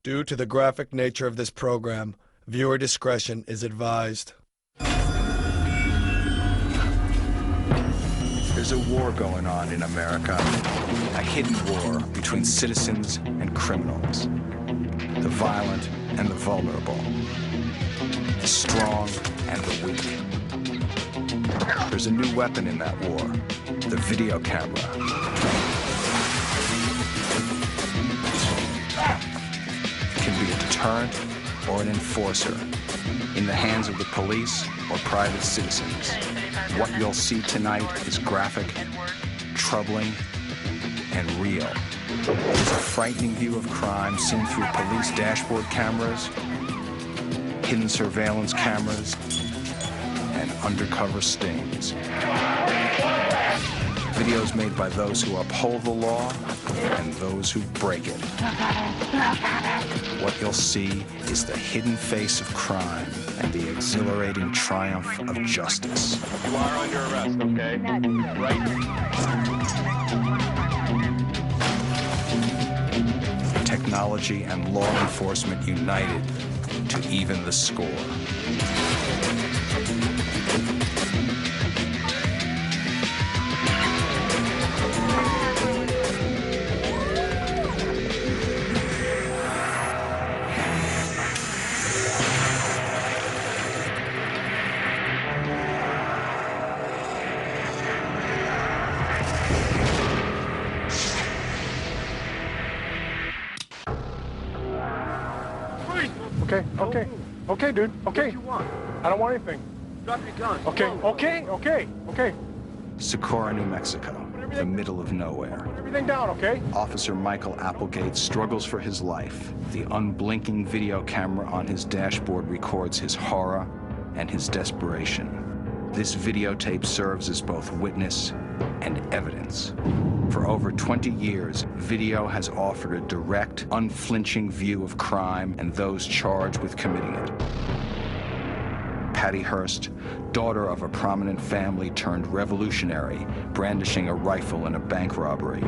Due to the graphic nature of this program, viewer discretion is advised. There's a war going on in America, a hidden war between citizens and criminals, the violent and the vulnerable, the strong and the weak. There's a new weapon in that war, the video camera. It can be a deterrent or an enforcer, in the hands of the police or private citizens. What you'll see tonight is graphic, troubling, and real. It's a frightening view of crime seen through police dashboard cameras, hidden surveillance cameras, and undercover stings. Videos made by those who uphold the law and those who break it. What you'll see is the hidden face of crime and the exhilarating triumph of justice. You are under arrest, okay? Right? Technology and law enforcement united to even the score. Okay, dude. Okay. What do you want? I don't want anything. Drop your gun. Okay. Socorro, New Mexico, the middle of nowhere. Put everything down, okay? Officer Michael Applegate struggles for his life. The unblinking video camera on his dashboard records his horror and his desperation. This videotape serves as both witness and evidence. For over 20 years, video has offered a direct, unflinching view of crime and those charged with committing it. Patty Hearst, daughter of a prominent family turned revolutionary, brandishing a rifle in a bank robbery.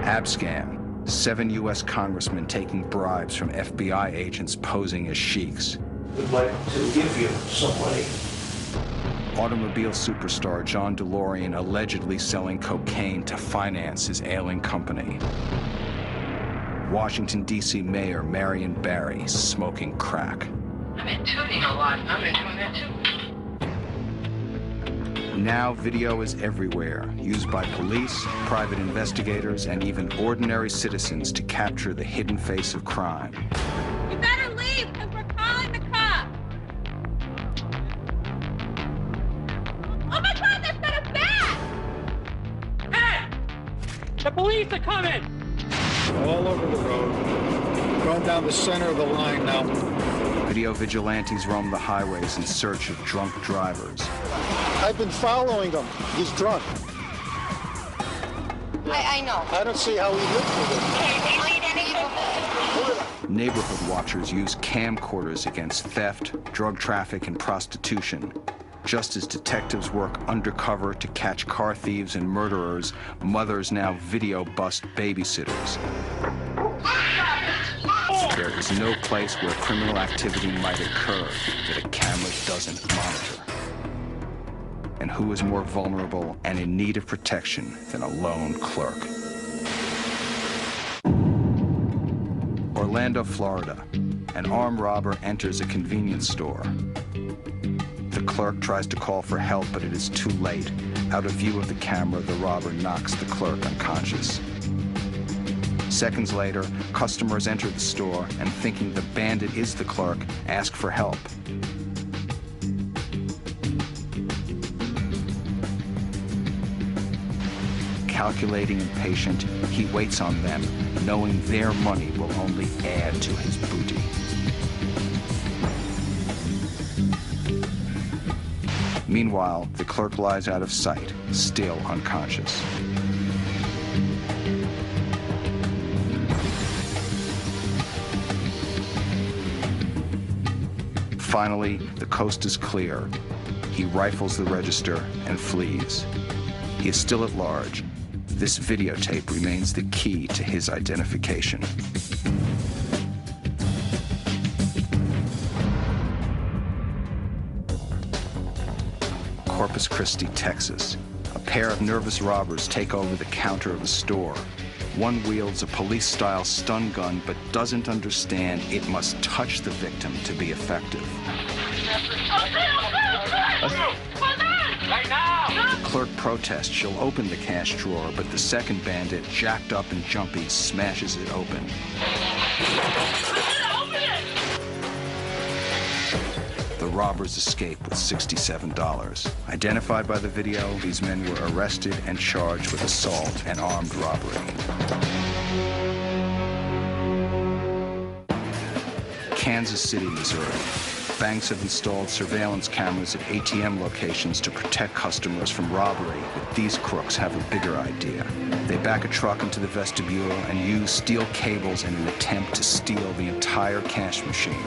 Abscam, 7 U.S. congressmen taking bribes from FBI agents posing as sheiks. We'd like to give you some money. Automobile superstar John DeLorean allegedly selling cocaine to finance his ailing company. Washington, D.C. Mayor Marion Barry smoking crack. I've been tooting a lot. I've been doing that too. Now video is everywhere, used by police, private investigators, and even ordinary citizens to capture the hidden face of crime. You better leave, because we're calling the cops. Oh my God, there's been a bat! Hey! The police are coming! All over the road. Going down the center of the line now. Video vigilantes roam the highways in search of drunk drivers. I've been following him. He's drunk. I know. I don't see how he lives with it. Can we lead anything? Neighborhood watchers use camcorders against theft, drug traffic, and prostitution. Just as detectives work undercover to catch car thieves and murderers, mothers now video bust babysitters. There is no place where criminal activity might occur that a camera doesn't monitor. And who is more vulnerable and in need of protection than a lone clerk? Orlando, Florida. An armed robber enters a convenience store. The clerk tries to call for help, but it is too late. Out of view of the camera, the robber knocks the clerk unconscious. Seconds later, customers enter the store and, thinking the bandit is the clerk, ask for help. Calculating and patient, he waits on them, knowing their money will only add to his booty. Meanwhile, the clerk lies out of sight, still unconscious. Finally, the coast is clear. He rifles the register and flees. He is still at large. This videotape remains the key to his identification. Corpus Christi, Texas. A pair of nervous robbers take over the counter of a store. One wields a police-style stun gun, but doesn't understand it must touch the victim to be effective. Right now! The clerk protests. She'll open the cash drawer, but the second bandit, jacked up and jumpy, smashes it open. The robbers escape with $67. Identified by the video, these men were arrested and charged with assault and armed robbery. Kansas City, Missouri. Banks have installed surveillance cameras at ATM locations to protect customers from robbery, but these crooks have a bigger idea. They back a truck into the vestibule and use steel cables in an attempt to steal the entire cash machine.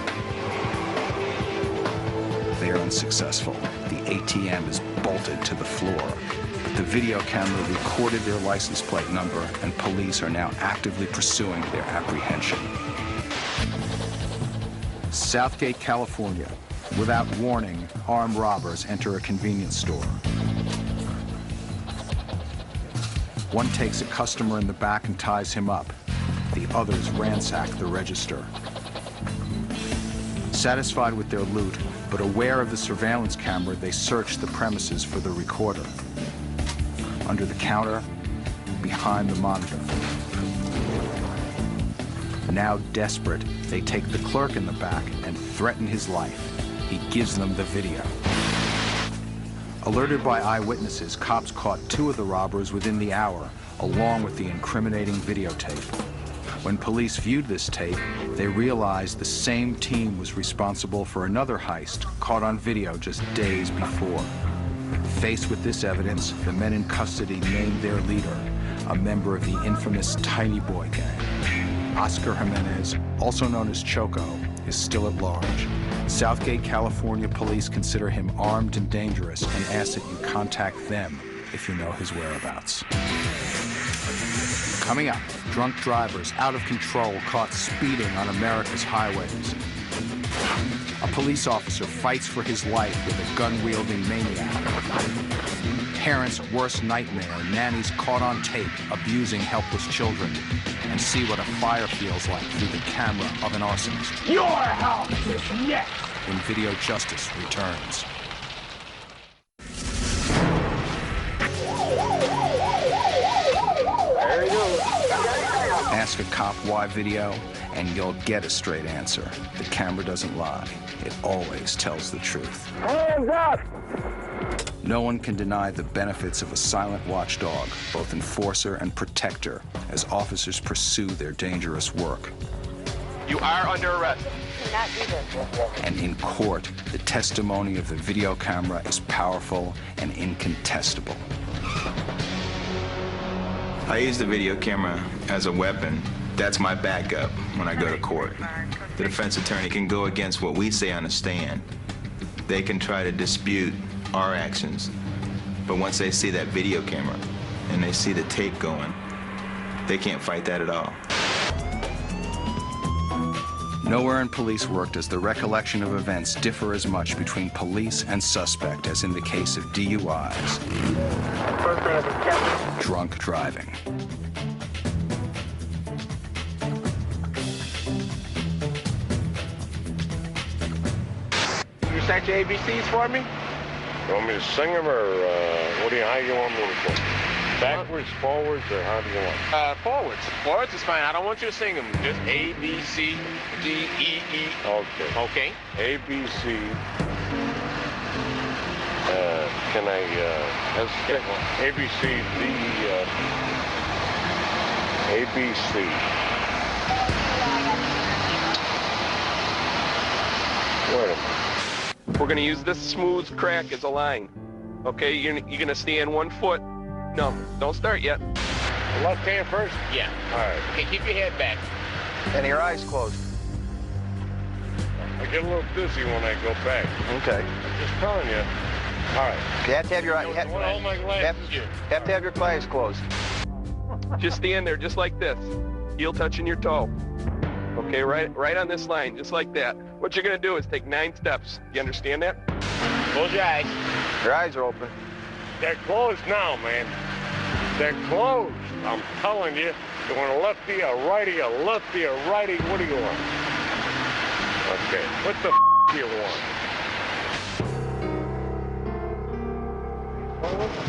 They are unsuccessful. The ATM is bolted to the floor. But the video camera recorded their license plate number, and police are now actively pursuing their apprehension. Southgate, California. Without warning, armed robbers enter a convenience store. One takes a customer in the back and ties him up. The others ransack the register. Satisfied with their loot, but aware of the surveillance camera, they search the premises for the recorder. Under the counter, behind the monitor. Now desperate, they take the clerk in the back and threaten his life. He gives them the video. Alerted by eyewitnesses, cops caught 2 of the robbers within the hour, along with the incriminating videotape. When police viewed this tape, they realized the same team was responsible for another heist caught on video just days before. Faced with this evidence, the men in custody named their leader, a member of the infamous Tiny Boy Gang. Oscar Jimenez, also known as Choco, is still at large. Southgate, California police consider him armed and dangerous and ask that you contact them if you know his whereabouts. Coming up, drunk drivers out of control caught speeding on America's highways. A police officer fights for his life with a gun-wielding maniac. Parents' worst nightmare, nannies caught on tape abusing helpless children. And see what a fire feels like through the camera of an arsonist. Your house is next! When Video Justice returns. There you go. Ask a cop why video, and you'll get a straight answer. The camera doesn't lie. It always tells the truth. Hands up! No one can deny the benefits of a silent watchdog, both enforcer and protector, as officers pursue their dangerous work. You are under arrest. Cannot do this. And in court, the testimony of the video camera is powerful and incontestable. I use the video camera as a weapon. That's my backup when I go to court. The defense attorney can go against what we say on the stand. They can try to dispute our actions. But once they see that video camera and they see the tape going, they can't fight that at all. Nowhere in police work does the recollection of events differ as much between police and suspect as in the case of DUIs. Drunk driving. You recite your ABCs for me? You want me to sing them, or how do you want me to go? Backwards, forwards, or how do you want? Forwards. Forwards is fine. I don't want you to sing them. Just A, B, C, D, E, E. Okay. Okay. A, B, C. Can I, A, B, C, D, A, B, C. Wait a minute. We're going to use this smooth crack as a line. Okay, you're going to stand 1 foot. No, don't start yet. The left hand first? Yeah. All right. Okay, keep your head back. And your eyes closed. I get a little dizzy when I go back. Okay. I'm just telling you. All right. You have to have your eyes. Hold my glasses. Have to have your eyes closed. Just stand there, just like this. Heel touching your toe. Okay, right on this line, just like that. What you're gonna do is take 9 steps. You understand that? Close your eyes. Your eyes are open. They're closed now, man. They're closed. I'm telling you. You want a lefty, a righty, a lefty, a righty? What do you want? Okay. What the do you want?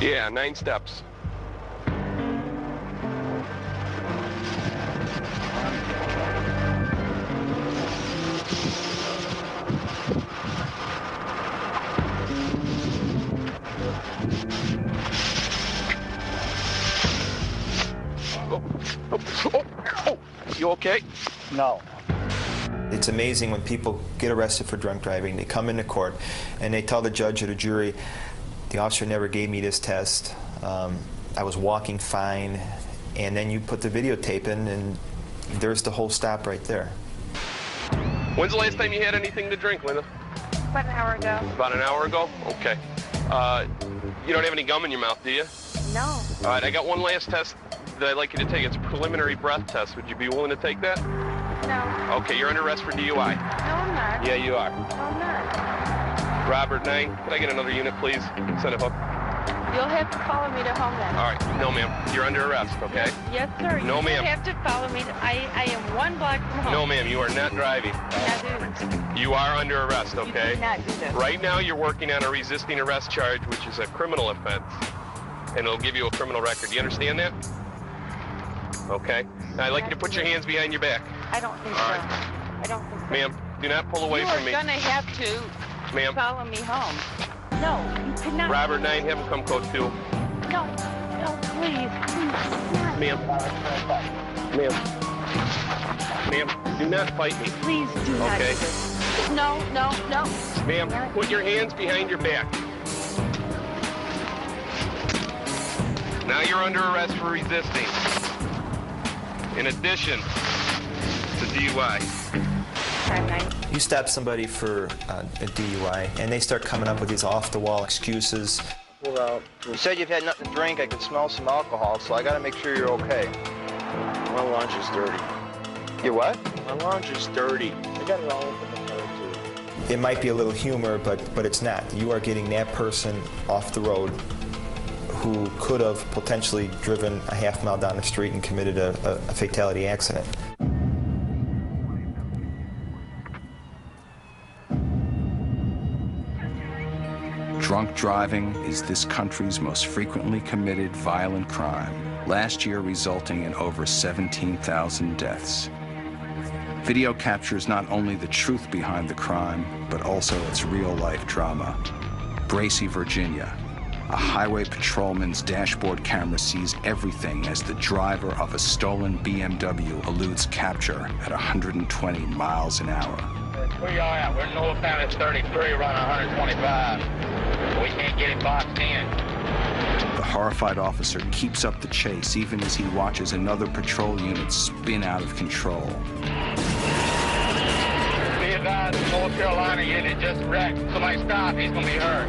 Yeah, 9 steps. Oh, you okay? No. It's amazing when people get arrested for drunk driving, they come into court and they tell the judge or the jury, the officer never gave me this test, I was walking fine, and then you put the videotape in and there's the whole stop right there. When's the last time you had anything to drink, Linda? About an hour ago. About an hour ago? Okay. You don't have any gum in your mouth, do you? No. All right, I got one last test that I'd like you to take. It's a preliminary breath test. Would you be willing to take that? No. Okay, you're under arrest for DUI. No, I'm not. Yeah, you are. No, I'm not. Robert 9, can I get another unit, please? Send it up. You'll have to follow me to home then. All right, no, ma'am. You're under arrest, okay? Yes, sir. No, ma'am. You have to follow me. I am 1 block from home. No, ma'am, you are not driving. Not doing this. You are under arrest, okay? You cannot do this. Right now, you're working on a resisting arrest charge, which is a criminal offense, and it'll give you a criminal record. Do you understand that? Okay. Now, I'd like you to put your hands behind your back. I don't think so. All right. I don't think so. Ma'am, do not pull away from me. You are going to have to Ma'am. follow me home. No, you cannot. Robert 9, have him come code 2. No, no, please. Ma'am. Ma'am. Ma'am, do not fight me. Please do not do Okay. this. No, no, no. Ma'am, put your hands behind your back. Now you're under arrest for resisting. In addition to DUI. You stop somebody for a DUI and they start coming up with these off-the-wall excuses. Well, you said you've had nothing to drink. I could smell some alcohol, so I got to make sure you're okay. My lunch is dirty. Your what? My lunch is dirty. I got it all over the place, too. It might be a little humor, but it's not. You are getting that person off the road who could have potentially driven a half mile down the street and committed a fatality accident. Drunk driving is this country's most frequently committed violent crime, last year resulting in over 17,000 deaths. Video captures not only the truth behind the crime, but also its real-life drama. Bracy, Virginia. A highway patrolman's dashboard camera sees everything as the driver of a stolen BMW eludes capture at 120 miles an hour. Where y'all at? We're north down at 33, running 125. We can't get it boxed in. The horrified officer keeps up the chase even as he watches another patrol unit spin out of control. Be advised, the North Carolina unit just wrecked. Somebody stop, he's gonna be hurt.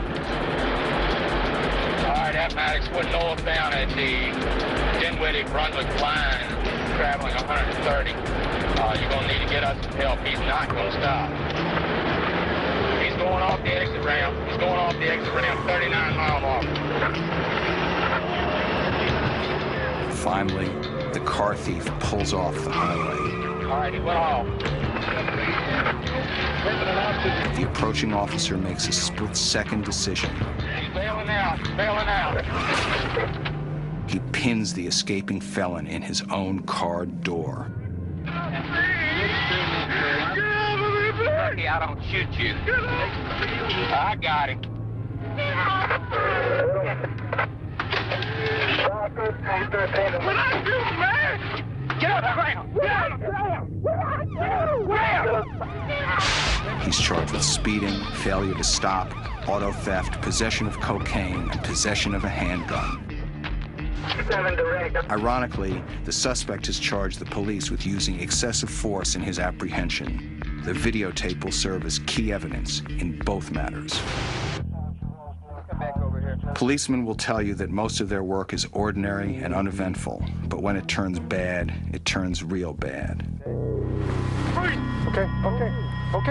All right, Appomattox, we're north down at the Dinwiddie-Brunswick line, traveling 130. You're gonna need to get us some help. He's not gonna stop. He's going off the exit ramp. He's going off the exit ramp, 39 mile off. Finally, the car thief pulls off the highway. All right, he went off. The approaching officer makes a split-second decision. He's bailing out, bailing out. He pins the escaping felon in his own car door. I don't shoot you. I got him. What I do, man? Get on the ground! Get on the ground! Where? He's charged with speeding, failure to stop, auto theft, possession of cocaine, and possession of a handgun. Ironically, the suspect has charged the police with using excessive force in his apprehension. The videotape will serve as key evidence in both matters. Come back over here. Policemen will tell you that most of their work is ordinary and uneventful, but when it turns bad, it turns real bad. Okay,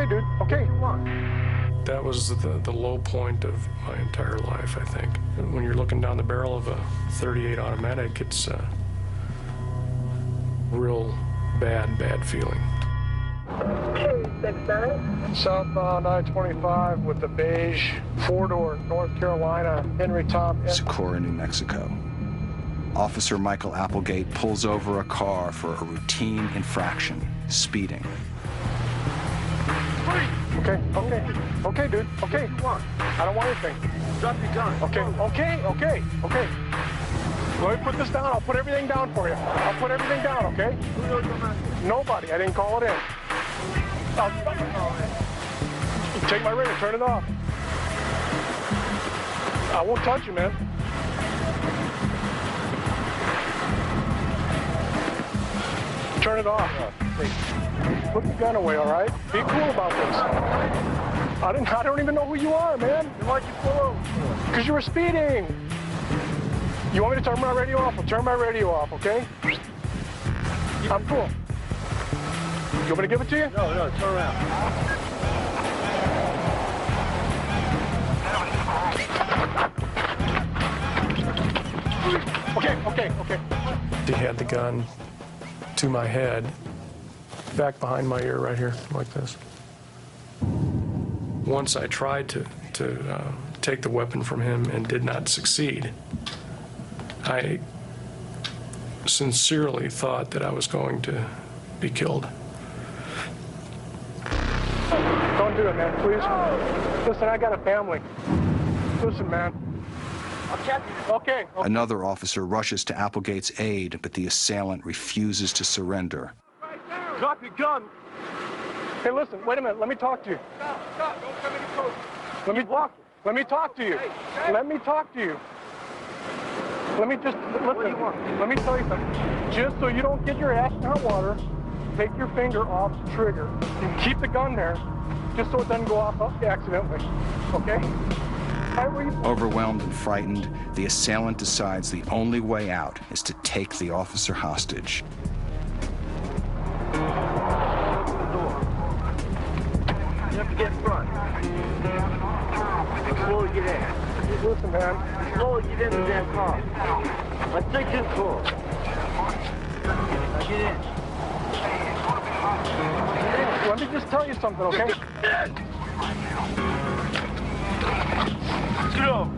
dude. Okay, come on. That was the low point of my entire life, I think. When you're looking down the barrel of a .38 automatic, it's a real bad feeling. Southbound I-25 with the beige four-door North Carolina Henry Tom. Socorro, New Mexico. Officer Michael Applegate pulls over a car for a routine infraction, speeding. Okay, dude. Okay, come on. I don't want anything. Drop your gun. Okay. Let me put this down. I'll put everything down for you. I'll put everything down, okay? Who knows about this? Nobody. I didn't call it in. Take my radio, turn it off. I won't touch you, man. Turn it off. Put the gun away, all right? Be cool about this. I don't even know who you are, man. Why'd you pull over? Because you were speeding. You want me to turn my radio off? I'll turn my radio off, okay? I'm cool. You want me to give it to you? No, turn around. Okay. He had the gun to my head, back behind my ear right here, like this. Once I tried to take the weapon from him and did not succeed, I sincerely thought that I was going to be killed. Don't do it, man, please. Listen, I got a family. Listen, man. Okay. Another officer rushes to Applegate's aid, but the assailant refuses to surrender. Drop your gun. Hey, listen, wait a minute. Let me talk to you. Stop. Don't come any closer. Let me talk to you. Let me talk to you. Let me just, listen, let me tell you something. Just so you don't get your ass in hot water, take your finger off the trigger and keep the gun there, just so it doesn't go off accidentally, okay? Overwhelmed and frightened, the assailant decides the only way out is to take the officer hostage. You have to get in front. Slowly get in. Listen, man. Slowly get in the damn car. Let's take this floor. Now get in. Let me just tell you something, okay? Get over.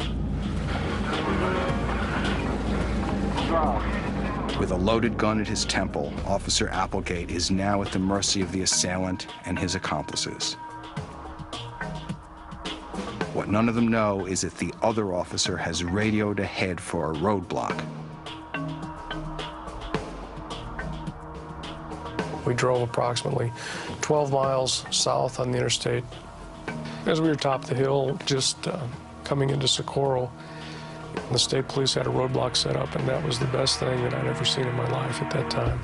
With a loaded gun at his temple, Officer Applegate is now at the mercy of the assailant and his accomplices. What none of them know is that the other officer has radioed ahead for a roadblock. We drove approximately 12 miles south on the interstate. As we were top of the hill, just coming into Socorro, the state police had a roadblock set up, and that was the best thing that I'd ever seen in my life at that time.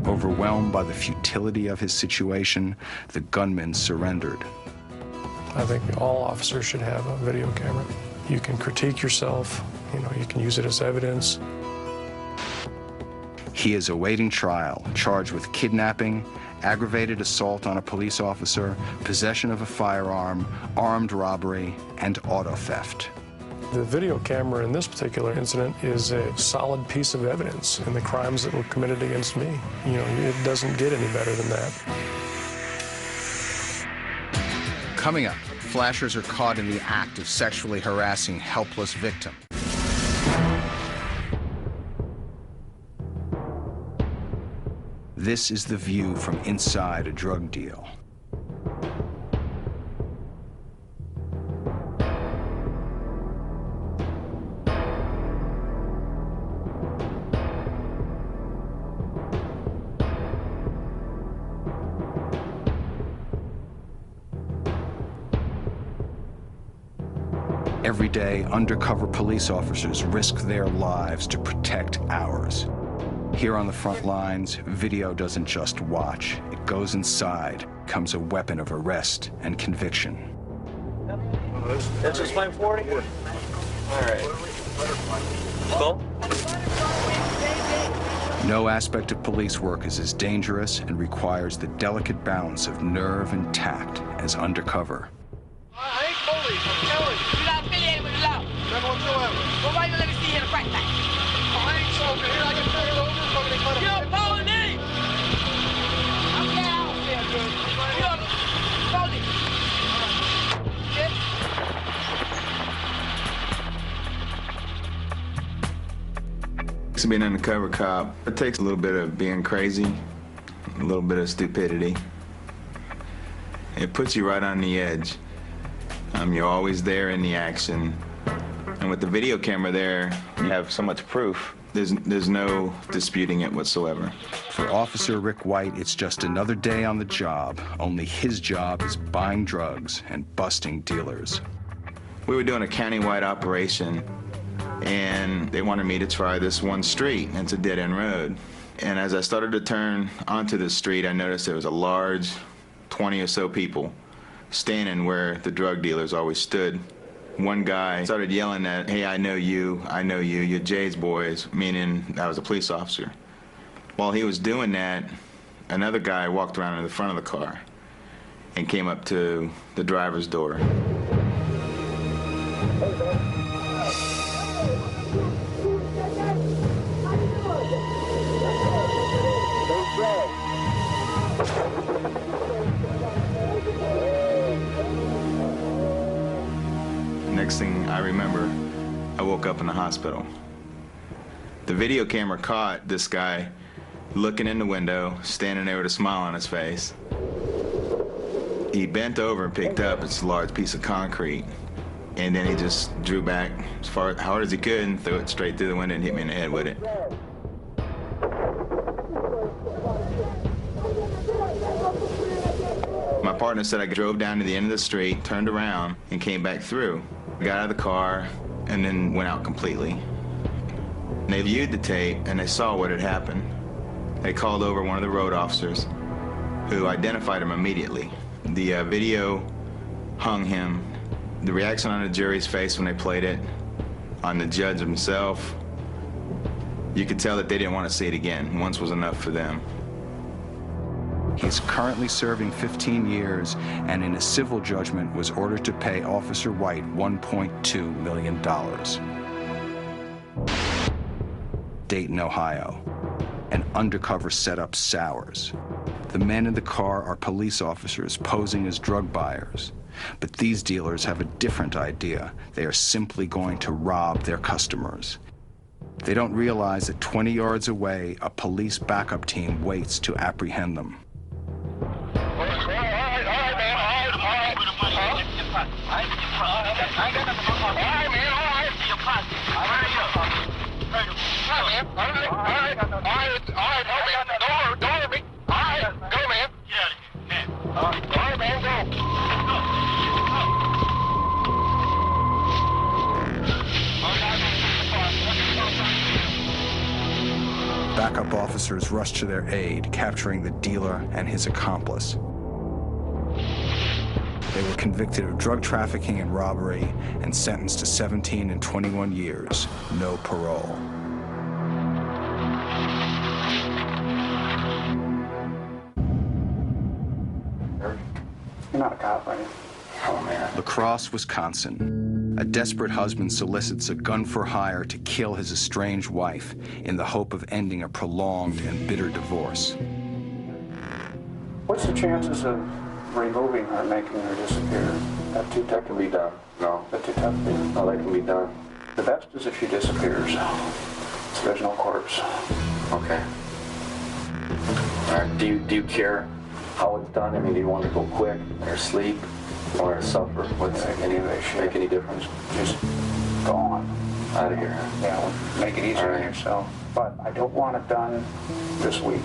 Overwhelmed by the futility of his situation, the gunman surrendered. I think all officers should have a video camera. You can critique yourself, you can use it as evidence. He is awaiting trial, charged with kidnapping, aggravated assault on a police officer, possession of a firearm, armed robbery, and auto theft. The video camera in this particular incident is a solid piece of evidence in the crimes that were committed against me. It doesn't get any better than that. Coming up, flashers are caught in the act of sexually harassing helpless victim. This is the view from inside a drug deal. Every day, undercover police officers risk their lives to protect ours. Here on the front lines, video doesn't just watch. It goes inside, becomes a weapon of arrest and conviction. This is my 40. All right. Cool. No aspect of police work is as dangerous and requires the delicate balance of nerve and tact as undercover. I ain't police, I'm telling you. You're not affiliated with the law. None whatsoever. Well, why you let me see you in a crack tank? I ain't soldier here. I can turn it over if I'm gonna You're a police! Okay, I don't feel good. You're a police. Yes. To be an undercover cop, it takes a little bit of being crazy, a little bit of stupidity. It puts you right on the edge. You're always there in the action. And with the video camera there, you have so much proof. There's no disputing it whatsoever. For Officer Rick White, it's just another day on the job, only his job is buying drugs and busting dealers. We were doing a countywide operation, and they wanted me to try this one street. It's a dead-end road. And as I started to turn onto this street, I noticed there was a large 20 or so people standing where the drug dealers always stood. One guy started yelling that, "Hey, I know you, you're Jay's boys," meaning I was a police officer. While he was doing that, another guy walked around in the front of the car and came up to the driver's door. Next thing I remember, I woke up in the hospital. The video camera caught this guy looking in the window, standing there with a smile on his face. He bent over and picked up this large piece of concrete, and then he just drew back as hard as he could and threw it straight through the window and hit me in the head with it. My partner said I drove down to the end of the street, turned around, and came back through. Got out of the car, and then went out completely. They viewed the tape, and they saw what had happened. They called over one of the road officers, who identified him immediately. The video hung him. The reaction on the jury's face when they played it, on the judge himself, you could tell that they didn't want to see it again. Once was enough for them. He's currently serving 15 years and in a civil judgment was ordered to pay Officer White $1.2 million. Dayton, Ohio. An undercover setup sours. The men in the car are police officers posing as drug buyers. But these dealers have a different idea. They are simply going to rob their customers. They don't realize that 20 yards away, a police backup team waits to apprehend them. Backup officers rush to their aid, capturing the dealer and his accomplice. They were convicted of drug trafficking and robbery and sentenced to 17 and 21 years, no parole. You're not a cop, are you? Oh, man. La Crosse, Wisconsin. A desperate husband solicits a gun for hire to kill his estranged wife in the hope of ending a prolonged and bitter divorce. What's the chances of removing her, making her disappear? That too tough? That can be done. No. That too tough for you? No, that can be done. The best is if she disappears. So there's no corpse. Okay. All right. Do you care how it's done? I mean, do you want to go quick or sleep or suffer? What's make any difference? Just go on. Out of here. Yeah, make it easier on yourself. But I don't want it done this week.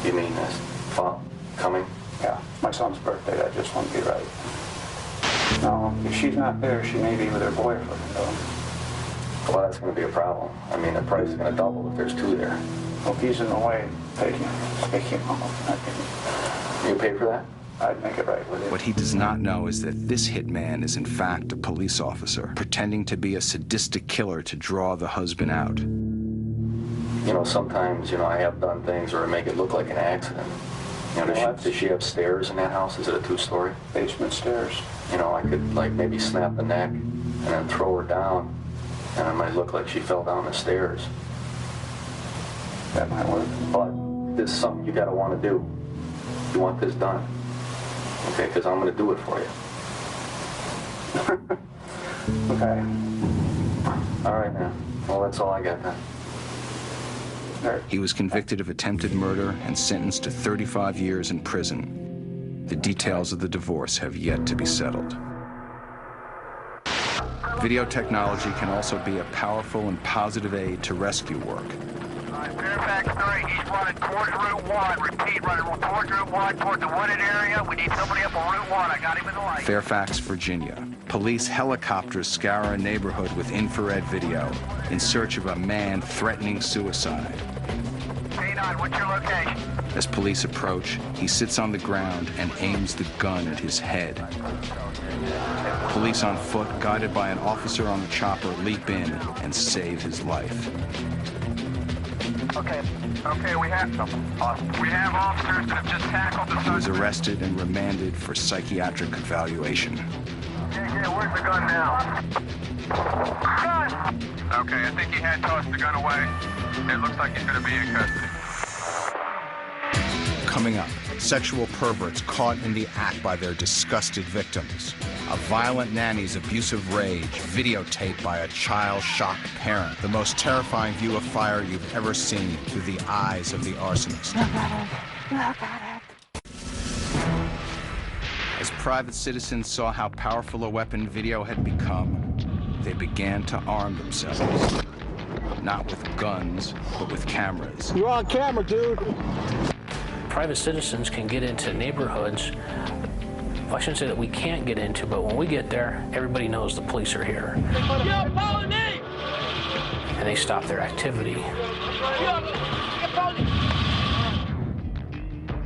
You mean this fall coming? Yeah, my son's birthday. That just won't be right. No, if she's not there, she may be with her boyfriend, though. Well, that's going to be a problem. I mean, the price is going to double if there's two there. Well, if he's in the way, take him off. You pay for that? I'd make it right with you. What he does not know is that this hitman is in fact a police officer, pretending to be a sadistic killer to draw the husband out. You know, sometimes, you know, I have done things or I make it look like an accident. You know, does she have stairs in that house? Is it a two-story? Basement stairs. You know, I could, like, maybe snap the neck and then throw her down, and it might look like she fell down the stairs. That might work. But this is something you gotta want to do. You want this done. Okay, because I'm gonna do it for you. Okay. All right, man. Well, that's all I got then. He was convicted of attempted murder and sentenced to 35 years in prison. The details of the divorce have yet to be settled. Video technology can also be a powerful and positive aid to rescue work. Fairfax 3, he's running towards Route 1. Repeat, running towards Route 1, towards the wooded area. We need somebody up on Route 1. I got him in the light. Fairfax, Virginia. Police helicopters scour a neighborhood with infrared video in search of a man threatening suicide. K9, what's your location? As police approach, he sits on the ground and aims the gun at his head. Police on foot, guided by an officer on the chopper, leap in and save his life. Okay, we have officers that have just tackled the He was arrested and remanded for psychiatric evaluation. Yeah, where's the gun now? Gun! Okay, I think he had tossed the gun away. It looks like he's gonna be in custody. Coming up, sexual perverts caught in the act by their disgusted victims. A violent nanny's abusive rage, videotaped by a child-shocked parent. The most terrifying view of fire you've ever seen through the eyes of the arsonist. As private citizens saw how powerful a weapon video had become, they began to arm themselves. Not with guns, but with cameras. You're on camera, dude. Private citizens can get into neighborhoods. I shouldn't say that we can't get into, but when we get there, everybody knows the police are here. Yo, follow me! And they stop their activity.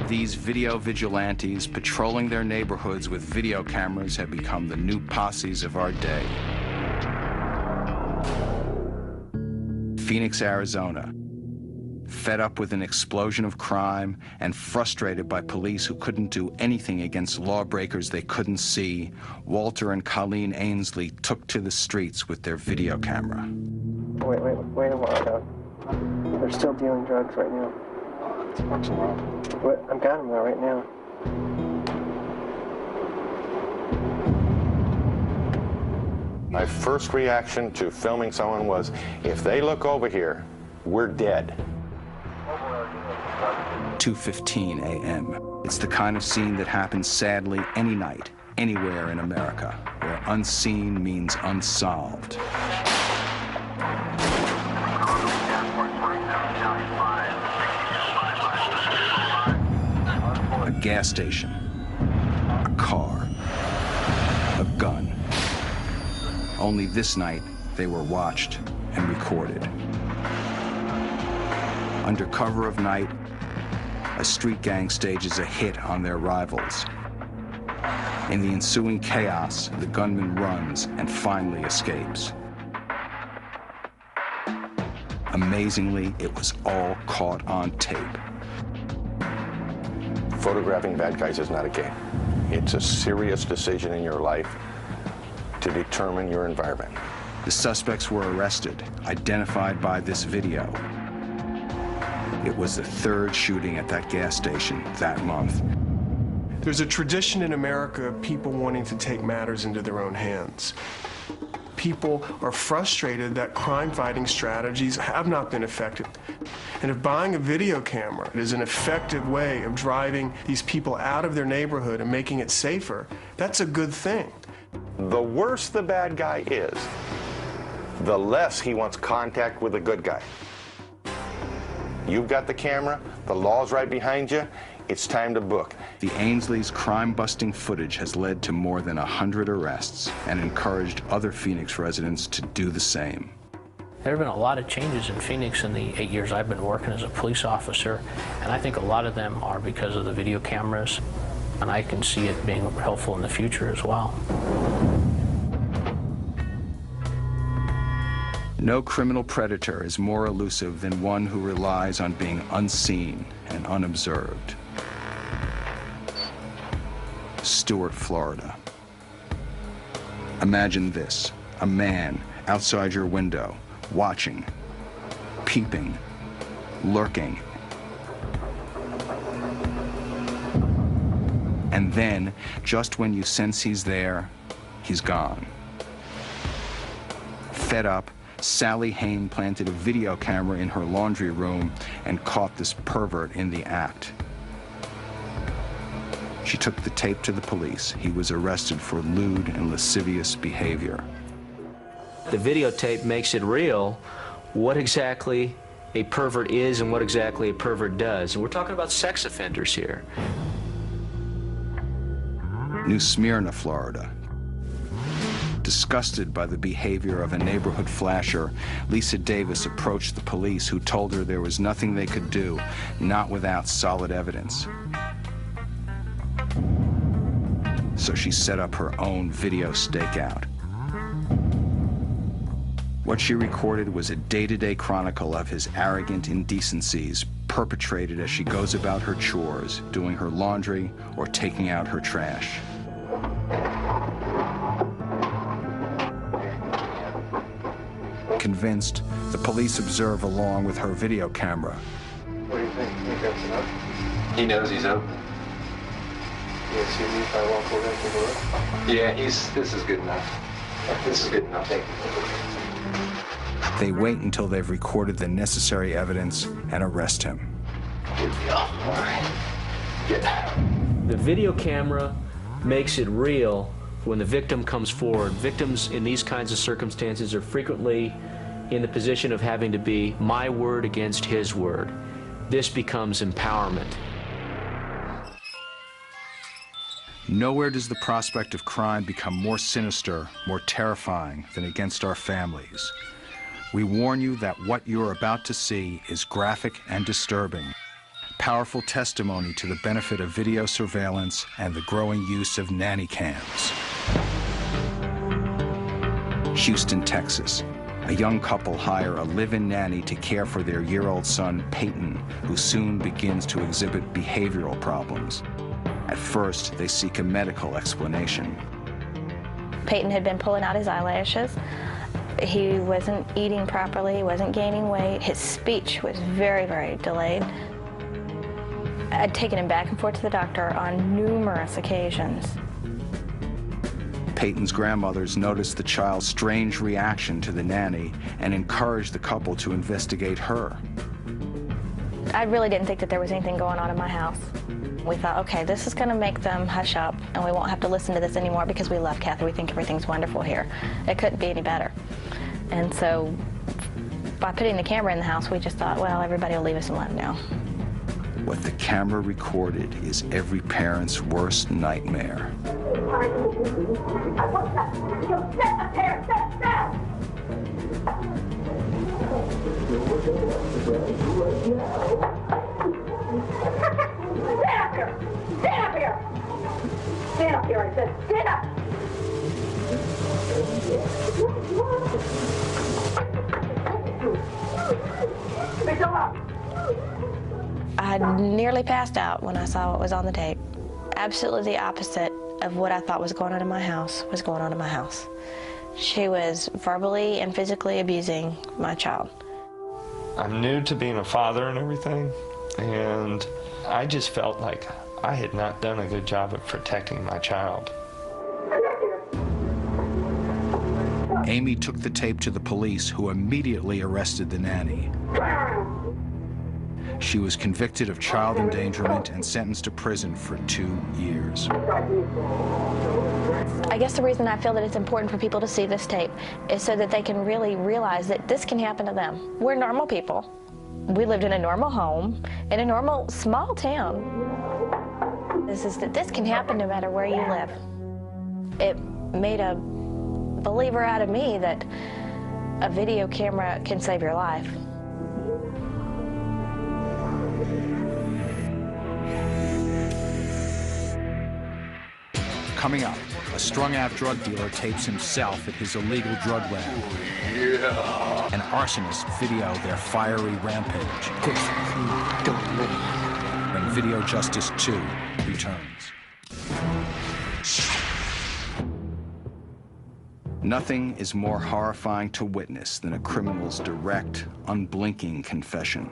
These video vigilantes patrolling their neighborhoods with video cameras have become the new posses of our day. Phoenix, Arizona. Fed up with an explosion of crime and frustrated by police who couldn't do anything against lawbreakers they couldn't see, Walter and Colleen Ainsley took to the streets with their video camera. Wait a while, Doug. They're still dealing drugs right now. What's wrong? What? I've got them there right now. My first reaction to filming someone was, if they look over here, we're dead. 2:15 a.m. It's the kind of scene that happens sadly any night, anywhere in America, where unseen means unsolved. A gas station, a car, a gun. Only this night, they were watched and recorded. Under cover of night, a street gang stages a hit on their rivals. In the ensuing chaos, the gunman runs and finally escapes. Amazingly, it was all caught on tape. Photographing bad guys is not a game. It's a serious decision in your life to determine your environment. The suspects were arrested, identified by this video. It was the third shooting at that gas station that month. There's a tradition in America of people wanting to take matters into their own hands. People are frustrated that crime-fighting strategies have not been effective. And if buying a video camera is an effective way of driving these people out of their neighborhood and making it safer, that's a good thing. The worse the bad guy is, the less he wants contact with the good guy. You've got the camera, the law's right behind you, it's time to book. The Ainsley's crime-busting footage has led to more than 100 arrests and encouraged other Phoenix residents to do the same. There have been a lot of changes in Phoenix in the 8 years I've been working as a police officer, and I think a lot of them are because of the video cameras. and I can see it being helpful in the future as well. No criminal predator is more elusive than one who relies on being unseen and unobserved. Stuart, Florida. Imagine this, a man outside your window, watching, peeping, lurking. And then, just when you sense he's there, he's gone. Fed up, Sally Hain planted a video camera in her laundry room and caught this pervert in the act. She took the tape to the police. He was arrested for lewd and lascivious behavior. The videotape makes it real what exactly a pervert is and what exactly a pervert does. And we're talking about sex offenders here. New Smyrna, Florida. Disgusted by the behavior of a neighborhood flasher, Lisa Davis approached the police, who told her there was nothing they could do, not without solid evidence. So she set up her own video stakeout. What she recorded was a day-to-day chronicle of his arrogant indecencies perpetrated as she goes about her chores, doing her laundry or taking out her trash. Convinced, the police observe along with her video camera. What do you think? You think that's enough? He knows he's open. You see me if I walk over and take a look? Yeah, this is good enough. This is good enough. Thank you. They wait until they've recorded the necessary evidence and arrest him. Good deal. All right. Good. The video camera makes it real when the victim comes forward. Victims in these kinds of circumstances are frequently in the position of having to be my word against his word. This becomes empowerment. Nowhere does the prospect of crime become more sinister, more terrifying than against our families. We warn you that what you're about to see is graphic and disturbing. Powerful testimony to the benefit of video surveillance and the growing use of nanny cams. Houston, Texas. A young couple hire a live-in nanny to care for their year-old son, Peyton, who soon begins to exhibit behavioral problems. At first, they seek a medical explanation. Peyton had been pulling out his eyelashes. He wasn't eating properly, wasn't gaining weight. His speech was very, very delayed. I'd taken him back and forth to the doctor on numerous occasions. Peyton's grandmothers noticed the child's strange reaction to the nanny and encouraged the couple to investigate her. I really didn't think that there was anything going on in my house. We thought, okay, this is going to make them hush up and we won't have to listen to this anymore because we love Kathy. We think everything's wonderful here. It couldn't be any better. And so by putting the camera in the house, we just thought, well, everybody will leave us alone now. What the camera recorded is every parent's worst nightmare. Stand up here! Stand up here, I said, stand up! I had nearly passed out when I saw what was on the tape. Absolutely the opposite of what I thought was going on in my house was going on in my house. She was verbally and physically abusing my child. I'm new to being a father and everything, and I just felt like I had not done a good job of protecting my child. Amy took the tape to the police, who immediately arrested the nanny. She was convicted of child endangerment and sentenced to prison for 2 years. I guess the reason I feel that it's important for people to see this tape is so that they can really realize that this can happen to them. We're normal people. We lived in a normal home, in a normal small town. This can happen no matter where you live. It made a believer out of me that a video camera can save your life. Coming up, a strung-out drug dealer tapes himself at his illegal drug lab. Yeah. And arsonists video their fiery rampage. When Video Justice 2 returns. Nothing is more horrifying to witness than a criminal's direct, unblinking confession.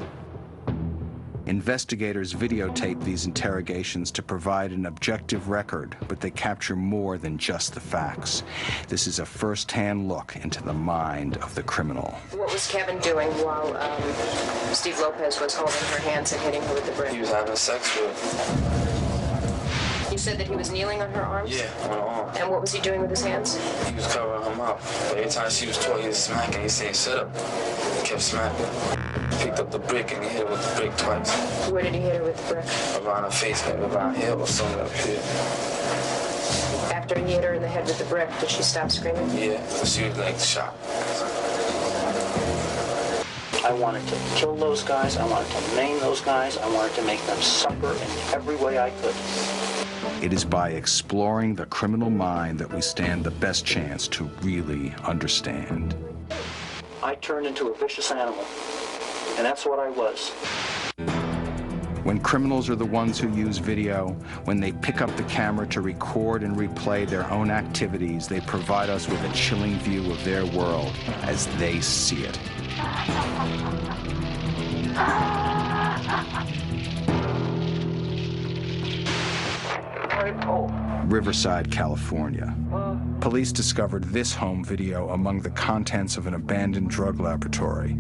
Investigators videotape these interrogations to provide an objective record, but they capture more than just the facts. This is a first-hand look into the mind of the criminal. What was Kevin doing while Steve Lopez was holding her hands and hitting her with the brick? He was having sex with her. You said that he was kneeling on her arms? Yeah, on her arm. And what was he doing with his hands? He was covering her mouth. But every time she was talking, he was smacking. He said, shut up. He kept smacking. Picked up the brick and hit her with the brick twice. Where did he hit her with the brick? Around her face, maybe around here or something up here. After he hit her in the head with the brick, did she stop screaming? Yeah, she was like shocked. I wanted to kill those guys. I wanted to maim those guys. I wanted to make them suffer in every way I could. It is by exploring the criminal mind that we stand the best chance to really understand. I turned into a vicious animal, and that's what I was. When criminals are the ones who use video, when they pick up the camera to record and replay their own activities, they provide us with a chilling view of their world as they see it. Riverside, California. Police discovered this home video among the contents of an abandoned drug laboratory.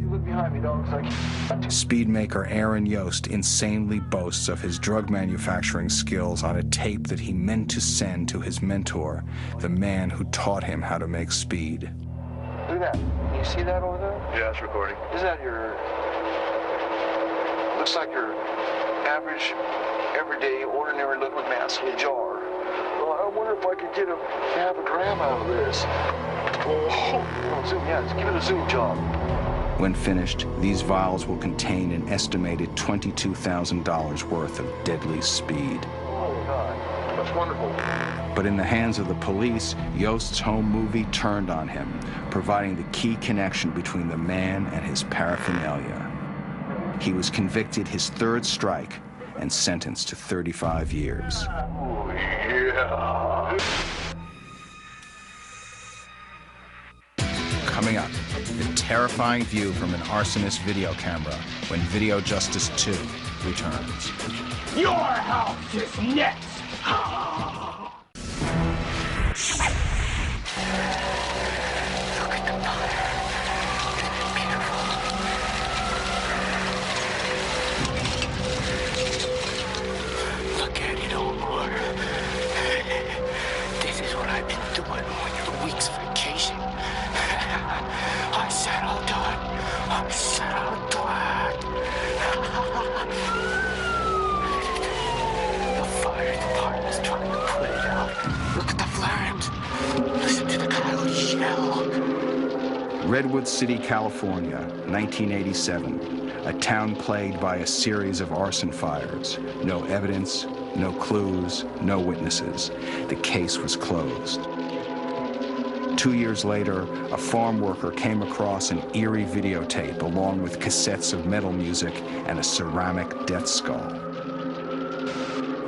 Speedmaker Aaron Yost insanely boasts of his drug manufacturing skills on a tape that he meant to send to his mentor, the man who taught him how to make speed. Look at that. Can you see that over there? Yeah, it's recording. Is that your... Looks like your average, everyday, ordinary liquid mass in a jar. Well, I wonder if I could get half a gram out of this. Oh, zoom, yeah, just give it a zoom job. When finished, these vials will contain an estimated $22,000 worth of deadly speed. Oh, God, that's wonderful. But in the hands of the police, Yost's home movie turned on him, providing the key connection between the man and his paraphernalia. He was convicted his third strike and sentenced to 35 years. Oh, yeah. Coming up, the terrifying view from an arsonist video camera when Video Justice 2 returns. Your house is next! Look at the fire. Look at it, Omar. This is what I've been doing on your week's vacation. I said I'll do it. I said I'll do it. The fire department's trying to put it out. Look at the flames. Listen to the coyote yell. Redwood City, California, 1987. A town plagued by a series of arson fires. No evidence, no clues, no witnesses. The case was closed. 2 years later, a farm worker came across an eerie videotape along with cassettes of metal music and a ceramic death skull.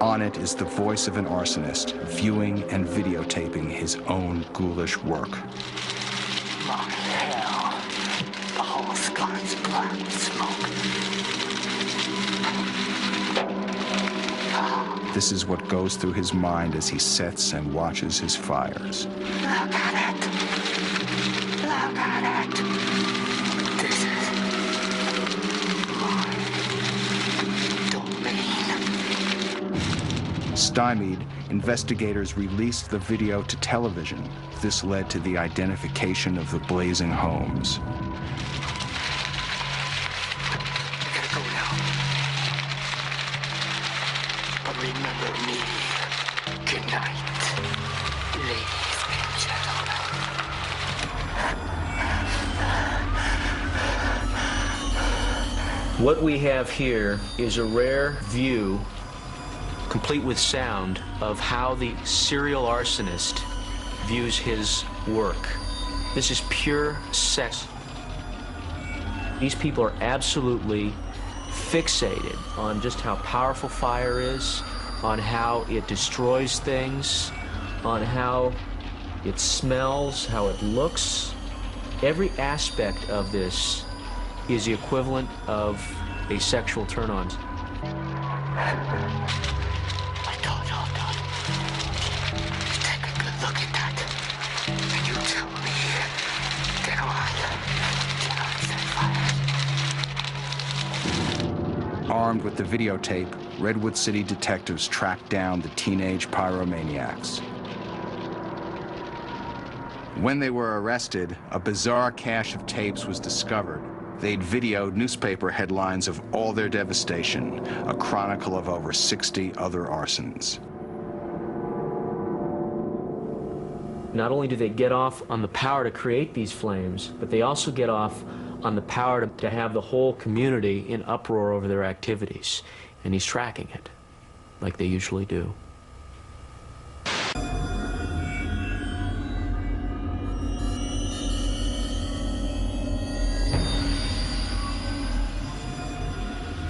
On it is the voice of an arsonist viewing and videotaping his own ghoulish work. My hell. The whole sky's black with smoke. This is what goes through his mind as he sets and watches his fires. Look at it. Look at it. This is my domain. Stymied, investigators released the video to television. This led to the identification of the blazing homes. Remember me. Good night, ladies and gentlemen. What we have here is a rare view complete with sound, of how the serial arsonist views his work. This is pure sex. These people are absolutely fixated on just how powerful fire is, on how it destroys things, on how it smells, how it looks. Every aspect of this is the equivalent of a sexual turn-on. I told you, Don. Take a good look at that. And you tell me, then I set fire. Armed with the videotape, Redwood City detectives tracked down the teenage pyromaniacs. When they were arrested, a bizarre cache of tapes was discovered. They'd videoed newspaper headlines of all their devastation, a chronicle of over 60 other arsons. Not only do they get off on the power to create these flames, but they also get off on the power to have the whole community in uproar over their activities. And he's tracking it, like they usually do.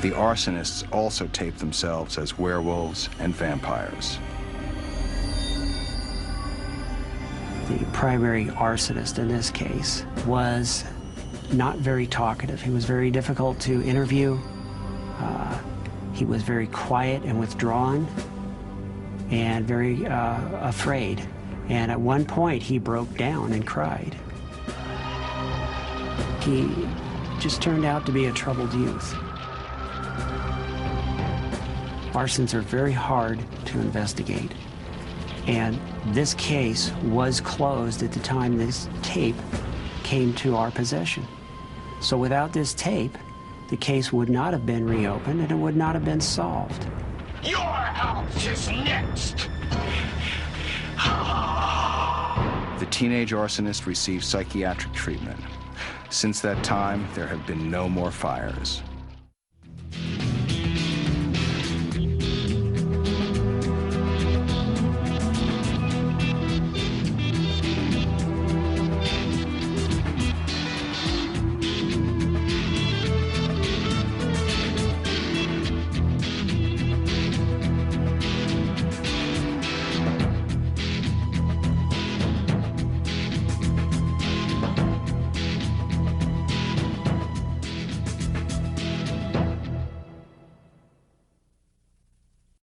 The arsonists also taped themselves as werewolves and vampires. The primary arsonist in this case was not very talkative. He was very difficult to interview. He was very quiet and withdrawn and very afraid. And at one point, he broke down and cried. He just turned out to be a troubled youth. Arsons are very hard to investigate. And this case was closed at the time this tape came to our possession. So without this tape, the case would not have been reopened and it would not have been solved. Your house is next. The teenage arsonist received psychiatric treatment. Since that time, there have been no more fires.